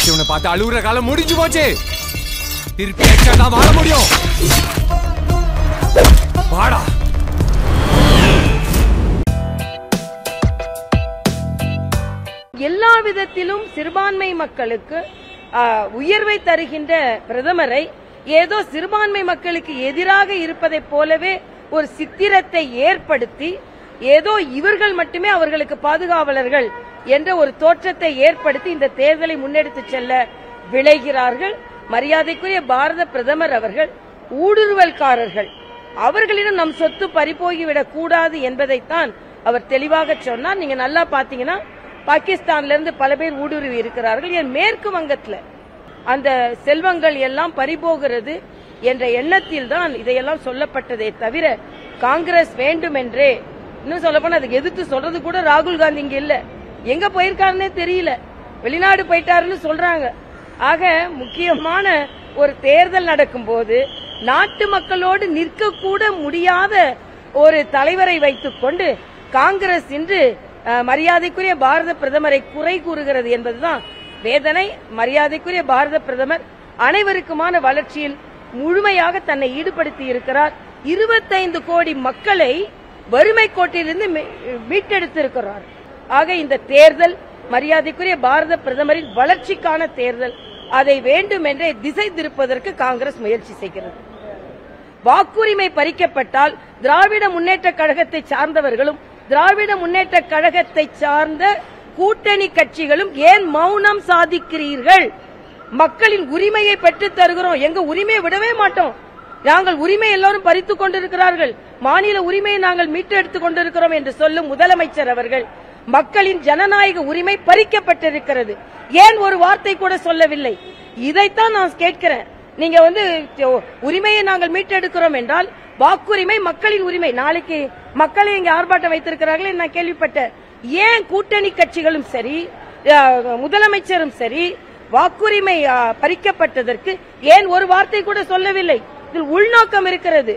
படிச்சவனை பார்த்து அழுகுற காலம் முடிஞ்சு போச்சு. திருப்பி தான் வாழ முடியும். வாடா. எல்லா விதத்திலும் சிறுபான்மை மக்களுக்கு உயர்வை தருகின்ற பிரதமரை ஏதோ சிறுபான்மை மக்களுக்கு எதிராக இருப்பதைப் போலவே ஒரு சித்திரத்தை ஏற்படுத்தி ஏதோ இவர்கள் மட்டுமே அவர்களுக்கு பாதுகாவலர்கள் என்ற ஒரு தோற்றத்தை ஏற்படுத்தி இந்த தேர்தலை முன்னெடுத்து செல்ல விளைகிறார்கள். மரியாதைக்குரிய பாரத பிரதமர் அவர்கள் ஊடுருவல்காரர்கள், அவர்களிடம் நம் சொத்து பறிபோகிவிடக் கூடாது என்பதைத்தான் அவர் தெளிவாக சொன்னார். நீங்க நல்லா பாத்தீங்கன்னா பாகிஸ்தான்ல இருந்து பல பேர் ஊடுருவி இருக்கிறார்கள். என் மேற்கு வங்கத்தில் அந்த செல்வங்கள் எல்லாம் பறிபோகிறது என்ற எண்ணத்தில் தான் இதையெல்லாம் சொல்லப்பட்டதே தவிர காங்கிரஸ் வேண்டுமென்றே, இன்னும் சொல்ல போனா அதுக்கு எதிர்த்து சொல்றது கூட ராகுல் காந்தி இங்க இல்ல, எங்க போயிருக்காருன்னே தெரியல, வெளிநாடு போயிட்டாருன்னு சொல்றாங்க. ஆக முக்கியமான ஒரு தேர்தல் நடக்கும் போது நாட்டு மக்களோடு நிற்க கூட முடியாத ஒரு தலைவரை வைத்துக் கொண்டு காங்கிரஸ் இன்று மரியாதைக்குரிய பாரத பிரதமரை குறை கூறுகிறது என்பதுதான் வேதனை. மரியாதைக்குரிய பாரத பிரதமர் அனைவருக்குமான வளர்ச்சியில் முழுமையாக தன்னை ஈடுபடுத்தி இருக்கிறார். 25 கோடி மக்களை வறுமை கோட்டிலிருந்து மீட்டெடுத்திருக்கிறார். ஆக இந்த தேர்தல் மரியாதைக்குரிய பாரத பிரதமரின் வளர்ச்சிக்கான தேர்தல். அதை வேண்டுமென்றே திசை திருப்பதற்கு காங்கிரஸ் முயற்சி செய்கிறது. வாக்குரிமை பறிக்கப்பட்டால் திராவிட முன்னேற்ற கழகத்தை சார்ந்தவர்களும் திராவிட முன்னேற்ற கழகத்தை சார்ந்த கூட்டணி கட்சிகளும் ஏன் மௌனம் சாதிக்கிறீர்கள்? மக்களின் உரிமையை பெற்றுத் தருகிறோம், எங்க உரிமையை விடவே மாட்டோம், நாங்கள் உரிமை எல்லாரும் பறித்துக் கொண்டிருக்கிறார்கள், மாநில உரிமையை நாங்கள் மீட்டெடுத்துக் கொண்டிருக்கிறோம் என்று சொல்லும் முதலமைச்சர் அவர்கள் மக்களின் ஜனநாயக உரிமை பறிக்கப்பட்டிருக்கிறது, ஏன் ஒரு வார்த்தை கூட சொல்லவில்லை? இதைத்தான் நான் கேட்கிறேன். நீங்க உரிமையை நாங்கள் மீட்டெடுக்கிறோம் என்றால் வாக்குரிமை மக்களின் உரிமை. நாளைக்கு மக்களை இங்க ஆர்ப்பாட்டம் வைத்திருக்கிறார்கள் நான் கேள்விப்பட்டேன். ஏன் கூட்டணி கட்சிகளும் சரி முதலமைச்சரும் சரி வாக்குரிமை பறிக்கப்பட்டதற்கு ஏன் ஒரு வார்த்தை கூட சொல்லவில்லை? இதில் உள்நோக்கம் இருக்கிறது.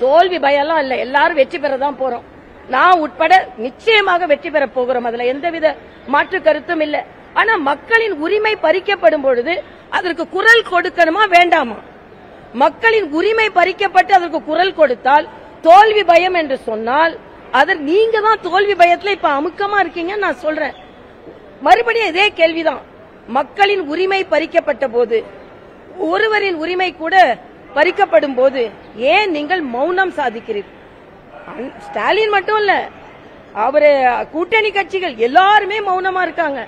தோல்வி பயம்லாம் இல்ல, எல்லாரும் வெற்றி பெறதான் போறோம். நான் உட்பட நிச்சயமாக வெற்றி பெற போகிறோம், அதுல எந்தவித மாற்று கருத்தும் இல்ல. ஆனா மக்களின் உரிமை பறிக்கப்படும் பொழுது அதற்கு குரல் கொடுக்கணுமா வேண்டாமா? மக்களின் உரிமை பறிக்கப்பட்டு அதற்கு குரல் கொடுத்தால் தோல்வி பயம் என்று சொன்னால் அதற்கு நீங்க தான் தோல்வி பயத்துல இப்ப அமுக்கமா இருக்கீங்க. நான் சொல்றேன், மறுபடியும் இதே கேள்விதான். மக்களின் உரிமை பறிக்கப்பட்ட போது, ஒருவரின் உரிமை கூட பறிக்கப்படும் போது ஏன் நீங்கள் மௌனம் சாதிக்கிறீர்கள்? ஸ்டாலின் மட்டும் இல்ல, அவரு கூட்டணி கட்சிகள் எல்லாருமே மௌனமா இருக்காங்க.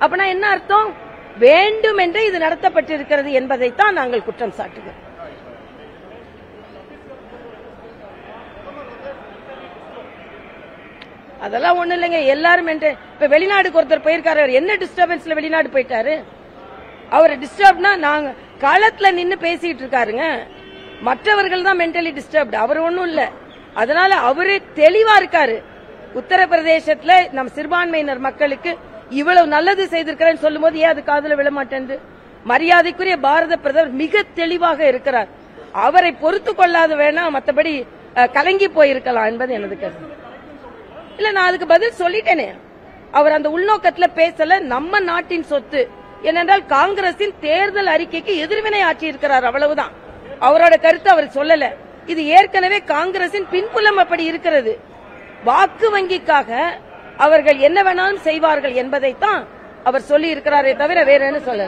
அப்படின்னா என்ன அர்த்தம்? வேண்டுமென்றே இது நடத்தப்பட்டிருக்கிறது என்பதைத்தான் நாங்கள் குற்றம் சாட்டுகிறோம். அதெல்லாம் ஒண்ணு இல்லைங்க, எல்லாரும் இப்ப வெளிநாடுக்கு ஒருத்தர் போயிருக்காரு, என்ன டிஸ்டர்பன்ஸ்ல வெளிநாடு போயிட்டாரு? அவர் டிஸ்டர்ப்னா நாங்க களத்துல நின்னு பேசிட்டு இருக்காருங்க, மற்றவர்கள் தான் மென்டலி டிஸ்டர்ப்டு, அவர் ஒன்னும் இல்ல. அதனால அவரு தெளிவா இருக்காரு. உத்தரப்பிரதேசத்துல நம் சிறுபான்மையினர் மக்களுக்கு இவ்வளவு நல்லது செய்திருக்கிறேன்னு சொல்லும் போது ஏன் அது காதுல விழமாட்டேன்? மரியாதைக்குரிய பாரத பிரதமர் மிக தெளிவாக இருக்கிறார். அவரை பொறுத்து கொள்ளாத வேணா மற்றபடி கலங்கி போயிருக்கலாம் என்பது எனது கருத்து. இல்ல, நான் அதுக்கு பதில் சொல்லிட்டேனே. அவர் அந்த உள்நோக்கத்துல பேசல. நம்ம நாட்டின் சொத்து ஏனென்றால் காங்கிரசின் தேர்தல் அறிக்கைக்கு எதிர்வினை ஆற்றியிருக்கிறார், அவ்வளவுதான். அவரோட கருத்து அவர் சொல்லல. இது ஏற்கனவே காங்கிரசின் பின்புலம் அப்படி இருக்கிறது. வாக்கு வங்கிக்காக அவர்கள் என்ன வேணாலும் செய்வார்கள் என்பதைத்தான் அவர் சொல்லி இருக்கிறாரே தவிர வேற என்ன சொல்ல.